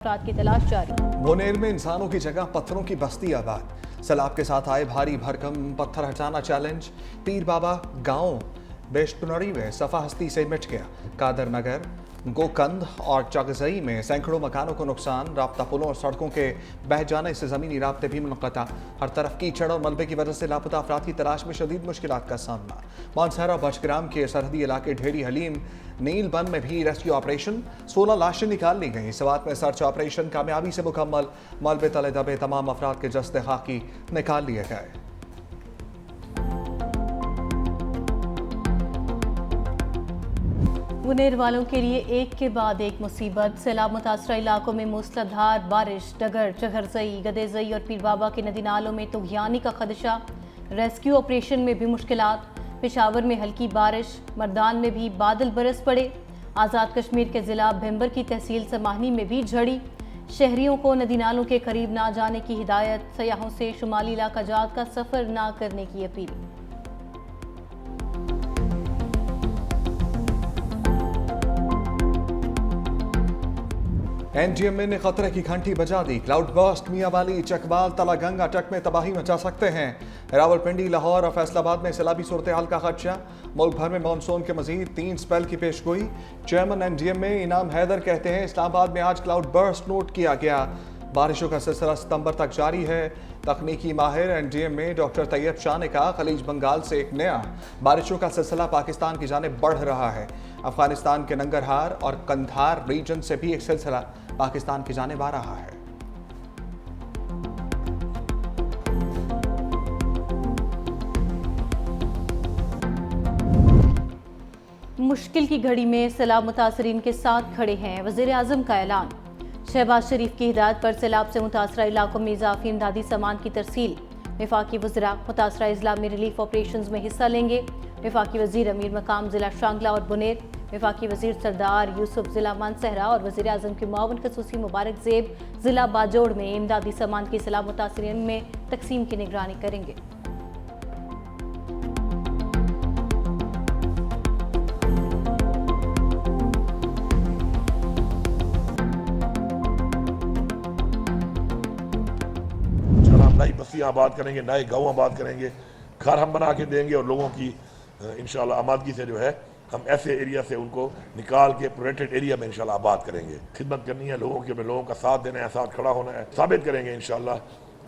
अफराद की तलाश जारी। बोनेर में इंसानों की जगह पत्थरों की बस्ती आबाद। सैलाब के साथ आए भारी भरकम पत्थर हटाना चैलेंज। पीर बाबा गांव बेशतुनरी में सफा हस्ती से मिट गया। कादर नगर, गोकंद और चगजई में सैकड़ों मकानों को नुकसान। राब्ता पुलों और सड़कों के बह जाने से ज़मीनी राब्ते भी मुनक़ता। हर तरफ कीचड़ और मलबे की वजह से लापता अफराद की तलाश में शदीद मुश्किलात का सामना। मानसहरा बशग्राम के सरहदी इलाके ढेरी हलीम नीलबंद में भी रेस्क्यू ऑपरेशन। 16 लाशें निकाल ली गई। सवात में सर्च ऑपरेशन कामयाबी से मुकम्मल। मलबे तले दबे तमाम अफराद के जस्ते खाकी निकाल लिए गए। बुनेर वालों के लिए एक के बाद एक मुसीबत। सैलाब मुतासरा इलाकों में मूसलाधार बारिश। डगर, चगरजई, गदेजई और पीर बाबा के नदी नालों में तुग़यानी का खदशा। रेस्क्यू ऑपरेशन में भी मुश्किलात। पेशावर में हल्की बारिश, मर्दान में भी बादल बरस पड़े। आज़ाद कश्मीर के ज़िला भिम्बर की तहसील समाहनी में भी झड़ी। शहरियों को नदी नालों के करीब ना जाने की हिदायत। सयाहों से शुमाली इलाका जात का सफ़र ना करने की अपील। एनडीएमए ने खतरे की घंटी बजा दी। क्लाउड बर्स्ट मियांवाली, चकवाल, तलागंग अटक में तबाही मचा सकते हैं। रावलपिंडी, लाहौर और फैसलाबाद में सैलाबी सूरत हाल का खदशा। मुल्क भर में मानसून के मजीद 3 स्पेल की पेशगोई। चेयरमैन एनडीएमए इनाम हैदर कहते हैं इस्लामाबाद में आज क्लाउड बर्स्ट नोट किया गया। बारिशों का सिलसिला सितंबर तक जारी है। तकनीकी माहिर एनडीएमए डॉक्टर तैयब शाह ने कहा खलीज बंगाल से एक नया बारिशों का सिलसिला पाकिस्तान की जानिब बढ़ रहा है। अफगानिस्तान के नंगरहार और कंधार रीजन से भी एक सिलसिला पाकिस्तान की जानिब आ रहा है। मुश्किल की घड़ी में सैलाब मुतासरीन के साथ खड़े हैं। वज़ीर आज़म का ऐलान। शहबाज शरीफ की हिदायत पर सैलाब से मुतासरा इलाकों में इजाफी इमदादी सामान की तरसील। वफाकी वज़रा मुतासरा अजला में रिलीफ ऑपरेशन में हिस्सा लेंगे। वफाकी वज़ीर अमीर मकाम ज़िला शांगला और बुनेर, वफाकी वज़ीर सरदार यूसुफ ज़िला मानसहरा और वज़ीर आज़म के मुआवन खसूसी मुबारक ज़ेब ज़िला बाजोड़ में इमदादी सामान की सैलाब मुतासरीन में तकसीम की निगरानी करेंगे। नई बस्तियाँ आबाद करेंगे, नए गाँव आबाद करेंगे, घर हम बना के देंगे और लोगों की इंशाल्लाह आबादगी से जो है हम ऐसे एरिया से उनको निकाल के प्रोटेक्टेड एरिया में इंशाल्लाह आबाद करेंगे। खिदमत करनी है लोगों की, लोगों का साथ देना है, साथ खड़ा होना है। साबित करेंगे इंशाल्लाह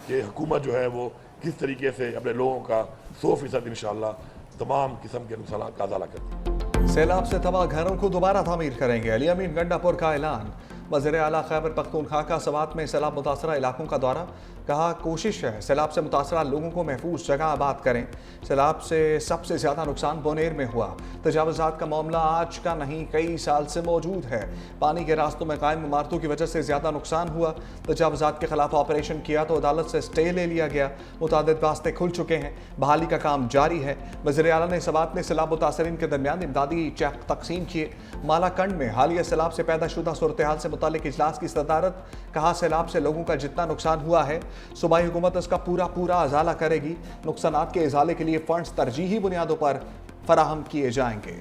कि हुकूमत जो है वो किस तरीके से अपने लोगों का 100% इंशाल्लाह तमाम किस्म के नुकसान का अजाला करती है। सैलाब से तबाह घरों को दोबारा तामीर करेंगे। अली अमीन गंडापुर का ऐलान। वज़ीर आला खैबर पख्तूनख्वा का सवात में सैलाब मुतासरा इलाकों का दौरा। कहा कोशिश है सैलाब से मुतासरा लोगों को महफूज जगह आबाद करें। सैलाब से सबसे ज़्यादा नुकसान बोनेर में हुआ। तजावुज़ात का मामला आज का नहीं कई साल से मौजूद है। पानी के रास्तों में कायम इमारतों की वजह से ज़्यादा नुकसान हुआ। तजावुज़ात के खिलाफ ऑपरेशन किया तो अदालत से स्टे ले लिया गया। मुतादिद रास्ते खुल चुके हैं, बहाली का काम जारी है। वज़ीर आला ने सवात में सैलाब मुतासरीन के दरमियान इमदादी चेक तकसीम किए। मालाकंड में हालिया सैलाब से पैदा शुदा सूरत हाल से मुतालिक इजलास की सदारत। कहा सैलाब से लोगों का जितना नुकसान हुआ है सूबाई हुकूमत इसका पूरा अजाला करेगी। नुकसानात के इजाले के लिए फंड्स तरजीही बुनियादों पर फराहम किए जाएंगे।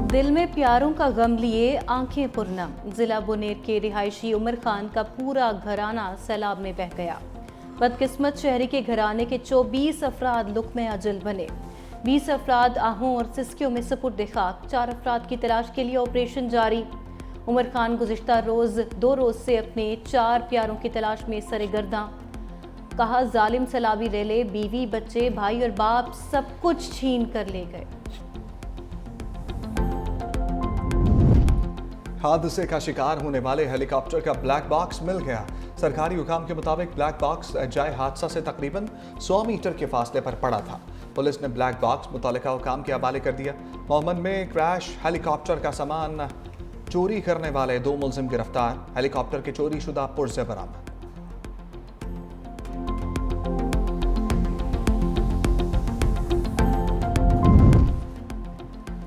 दिल में प्यारों का गम लिए आंखें पुरनम। जिला बुनेर के रिहायशी उमर खान का पूरा घराना सैलाब में बह गया। बदकिस्मत शहरी के घराने के 24 अफराद लुक़्मे अजल बने। 20 अफराद आहों और सिस्कियों में सपुर्द खाक। 4 अफराद की तलाश के लिए ऑपरेशन जारी। उमर खान गुज़िश्ता रोज़ 2 रोज़ से अपने 4 प्यारों की तलाश में सरगर्दा। कहा जालिम सैलाबी रेले बीवी, बच्चे, भाई और बाप सब कुछ छीन कर ले गए। हादसे का शिकार होने वाले हेलीकॉप्टर का ब्लैक बॉक्स मिल गया। सरकारी हुकाम के मुताबिक ब्लैक बॉक्स जाए हादसा से तकरीबन 100 मीटर के फासले पर पड़ा था। पुलिस ने ब्लैक बॉक्स मुतल्लिका हुकाम के हवाले कर दिया। मोहम्मद में क्रैश हेलीकॉप्टर का सामान चोरी करने वाले 2 मुलजिम गिरफ्तार। हेलीकॉप्टर के चोरी शुदा पुर्जे बरामद।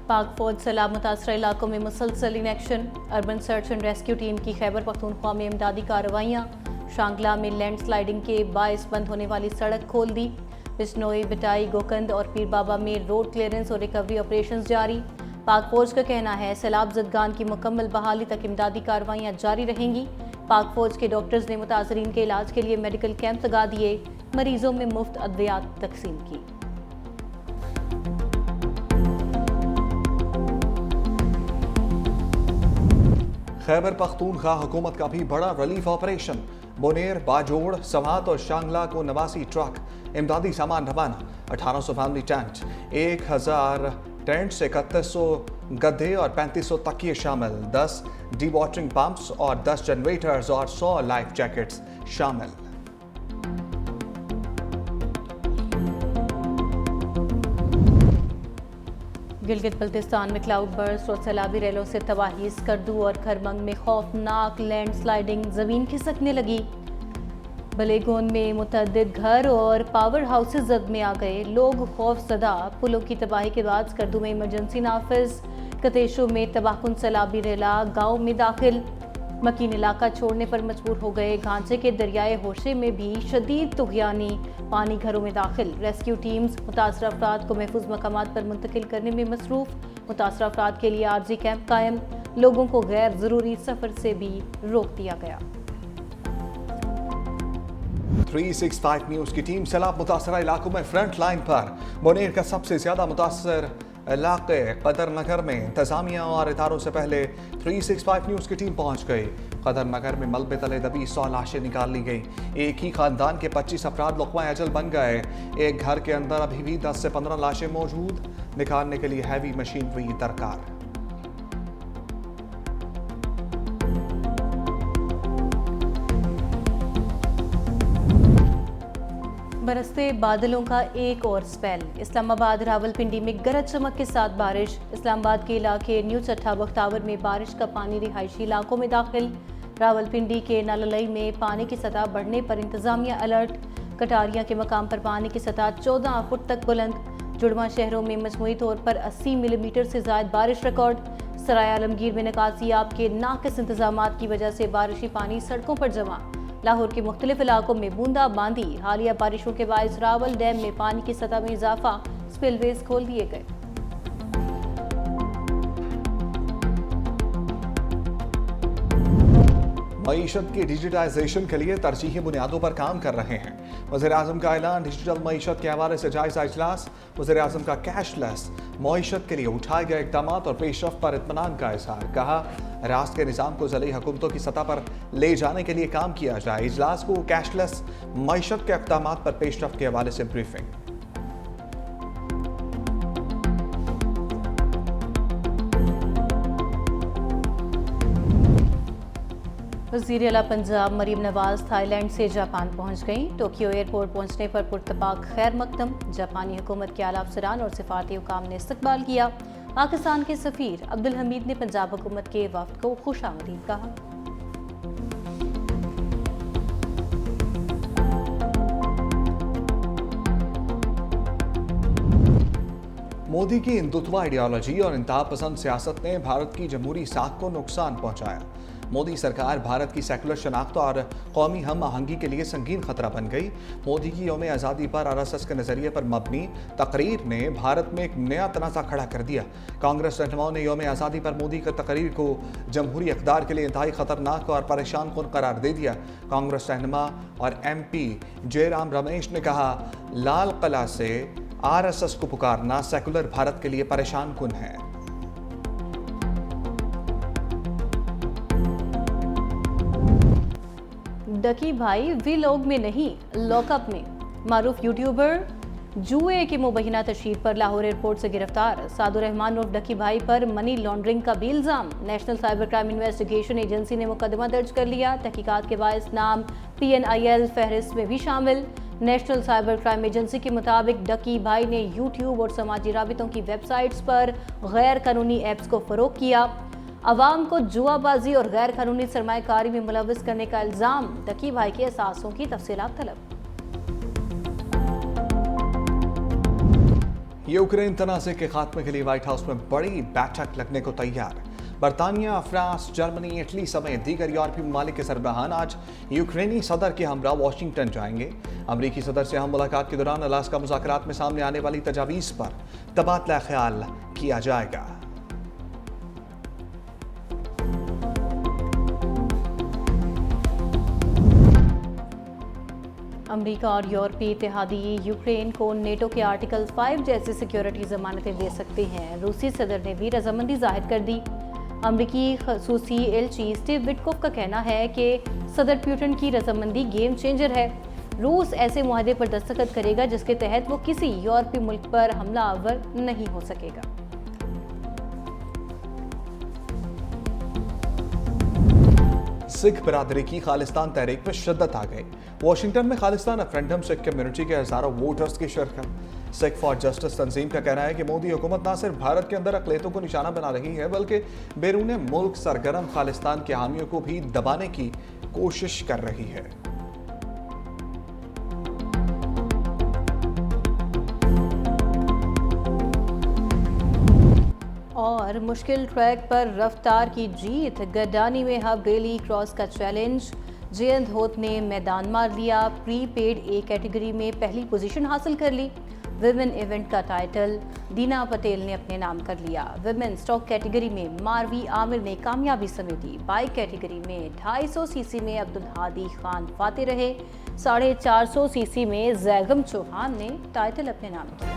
पाक फौज सैलाब मुतासरा इलाकों में मुसलसल in action. Urban search and rescue team की खैबर पख्तूनख्वा में इमदादी कार्रवाइयाँ। शांगला में लैंड स्लाइडिंग के बायस बंद होने वाली सड़क खोल दी। बिश्नोई, बिटाई, गोकंद और पीर बाबा में रोड क्लियरेंस और रिकवरी ऑपरेशंस जारी। पाक फौज का कहना है सैलाब ज़दगान की मुकम्मल बहाली तक इमदादी कार्रवाइयाँ जारी रहेंगी। पाक फौज के डॉक्टर्स ने मुतासरीन के इलाज के लिए मेडिकल कैंप लगा दिए, मरीजों में मुफ्त अद्वियात तकसीम की। खैबर पख्तूनख्वा हुकूमत का भी बड़ा रिलीफ ऑपरेशन। बोनेर, बाजोड़, सवात और शांगला को 89 ट्रक इमदादी सामान रवाना। 1800 फैमिली टेंट, 1000 टेंट्स, 3100 गद्दे और 3500 तकिए शामिल। 10 डी वाटरिंग पंप्स और 10 जनरेटर्स और 100 लाइफ जैकेट्स शामिल। गिलगित बल्तिस्तान में क्लाउड बर्स्ट और सैलाबी रेलों से तबाही। स्कर्दू और खरमंग में खौफनाक लैंडस्लाइडिंग, जमीन खिसकने लगी। बलेगोन में मुतअद्दिद घर और पावर हाउसेज जद में आ गए, लोग खौफजदा। पुलों की तबाही के बाद स्कर्दू में इमरजेंसी नाफिज। कतेशों में तबाहकुन सैलाबी रेला गाँव में दाखिल, मकीन इलाका छोड़ने पर मजबूर हो गए। घांचे के दरियाए होशे में भी शदीद तुगयानी, पानी घरों में दाखिल। रेस्क्यू टीम्स मुतासर अफराद को महफूज मकामात पर मुंतकिल करने में मसरूफ। मुतासर अफराद के लिए आर्जी कैंप कायम, लोगों को गैर ज़रूरी सफ़र से भी रोक दिया गया। 365 न्यूज़ की टीम सैलाब मुतासरा इलाकों में फ्रंट लाइन पर। बोनेर का सबसे ज़्यादा मुतासर इलाके कदर नगर में इंतजामिया और इदारों से पहले 365 न्यूज़ की टीम पहुंच गई। कदर नगर में मलबे तले दबी 100 लाशें निकाल ली गई। एक ही खानदान के 25 अफराद लुक़्मा अजल बन गए। एक घर के अंदर अभी भी 10 से 15 लाशें मौजूद, निकालने के लिए हैवी मशीनरी दरकार। बरसते बादलों का एक और स्पेल। इस्लामाबाद रावलपिंडी में गरज चमक के साथ बारिश। इस्लामाबाद के इलाके न्यू चट्टा बख्तावर में बारिश का पानी रिहायशी इलाकों में दाखिल। रावलपिंडी के नाललई में पानी की सतह बढ़ने पर इंतजामिया अलर्ट। कटारिया के मकाम पर पानी की सतह 14 फुट तक बुलंद। जुड़वा शहरों में मजमूई तौर पर 80 मिलीमीटर से ज़ायद बारिश रिकॉर्ड। सराय आलमगीर में निकासियाब के नाकिस इंतजामात की वजह से बारिशी पानी सड़कों पर जमा। लाहौर के मुख्तलिफ इलाकों में बूंदाबांदी। हालिया बारिशों के बायस रावल डैम में पानी की सतह में इजाफा, स्पिलवेज खोल दिए गए। मईशत की डिजिटाइजेशन के लिए तरजीही बुनियादों पर काम कर रहे हैं। वज़ीर-ए-आज़म का ऐलान। डिजिटल मईशत के हवाले से जायजा इजलास। वज़ीर-ए-आज़म का कैशलेस मईशत के लिए उठाए गए इक़दाम और पेशरफ्त पर इत्मीनान का इज़हार। कहा रियासत के निज़ाम को ज़िली हुकूमतों की सतह पर ले जाने के लिए काम किया जाए। इजलास को कैशलेस मईशत के इक़दाम पर पेशरफ्त के हवाले से ब्रीफिंग। वज़ीर आला पंजाब मरीम नवाज थाईलैंड से जापान पहुंच गईं। टोक्यो एयरपोर्ट पहुंचने पर पुरतपाक खैर मकदम। जापानी हुकूमत के आला अफसरान और सिफारती हुकाम ने इस्तकबाल किया। पाकिस्तान के सफ़ीर अब्दुल हमीद ने पंजाब हुकूमत के वफ़द को खुशामदीद कहा। मोदी की हिंदुत्व आइडियोलॉजी और इंतहा पसंद सियासत ने भारत की जमहूरी साख को नुकसान पहुंचाया। मोदी सरकार भारत की सेकुलर शनाख्त और कौमी हम आहंगी के लिए संगीन खतरा बन गई। मोदी की यौम आज़ादी पर RSS के नज़रिए पर मबनी तकरीर ने भारत में एक नया तनाज़ा खड़ा कर दिया। कांग्रेस रहनुमाओं ने यौम आज़ादी पर मोदी की तकरीर को जमहूरी इक़्तिदार के लिए इंतहाई ख़तरनाक और परेशान कुन करार दे दिया। कांग्रेस रहनुमा और MP जयराम रमेश ने कहा लाल किला से RSS को पुकारना सेकुलर भारत के लिए परेशान कुन है। डकी भाई वीलॉग में नहीं, लॉकअप में। मारूफ यूट्यूबर जुए के मुबैना तशरीद पर लाहौर एयरपोर्ट से गिरफ्तार। सादुर रहमान उर्फ डकी भाई पर मनी लॉन्ड्रिंग का भी इल्ज़ाम। National cyber crime investigation agency ने मुकदमा दर्ज कर लिया। तहकीकात के बायस नाम PNIL फहरिस्त में भी शामिल। नेशनल साइबर क्राइम एजेंसी के मुताबिक डकी भाई ने यूट्यूब और समाजी राबितों की वेबसाइट्स पर गैर कानूनी ऐप्स को फ़रोग किया। अवाम को जुआबाजी और गैर कानूनी सरमायाकारी में मुलविस करने का इल्ज़ाम। डकी भाई के असासों की तफसीलात तलब। यूक्रेन तनाज़े के खात्मे के लिए व्हाइट हाउस में बड़ी बैठक लगने को तैयार। बरतानिया, फ्रांस, जर्मनी, इटली समेत दीगर यूरोपीय ममालिक के सरबराहान आज यूक्रेनी सदर के हमरा वाशिंगटन जाएंगे। अमरीकी सदर से हम मुलाकात के दौरान अलास्का मुज़ाकरात में सामने आने वाली तजावीज़ पर तबादला ख्याल किया जाएगा। अमेरिका और यूरोपीय इत्तेहादी यूक्रेन को नेटो के आर्टिकल 5 जैसी सिक्योरिटी जमानतें दे सकते हैं। रूसी सदर ने भी रजामंदी जाहिर कर दी। अमेरिकी खसूसी एलची स्टीव विटकोफ का कहना है कि सदर पुतिन की रजामंदी गेम चेंजर है। रूस ऐसे मुआहदे पर दस्तखत करेगा जिसके तहत वो किसी यूरोपीय मुल्क पर हमलावर नहीं हो सकेगा। सिख बिरादरी की खालिस्तान तहरीक में शिद्दत आ गई। वाशिंगटन में खालिस्तान रेफरेंडम सिख कम्युनिटी के हजारों वोटर्स की शिरकत। सिख फॉर जस्टिस तंजीम का कहना है कि मोदी हुकूमत न सिर्फ भारत के अंदर अकलियतों को निशाना बना रही है बल्कि बैरून मुल्क सरगर्म खालिस्तान के हामियों को भी दबाने की कोशिश कर रही है। और मुश्किल ट्रैक पर रफ्तार की जीत, गडानी में हब रेली क्रॉस का चैलेंज। जयंत होत ने मैदान मार लिया। प्री पेड ए कैटेगरी में पहली पोजीशन हासिल कर ली। विमेन इवेंट का टाइटल दीना पटेल ने अपने नाम कर लिया। विमेन स्टॉक कैटेगरी में मारवी आमिर ने कामयाबी समेटी। बाइक कैटेगरी में 250 सीसी में अब्दुल हादी खान फाते रहे। 450 सीसी में जैगम चौहान ने टाइटल अपने नाम किया।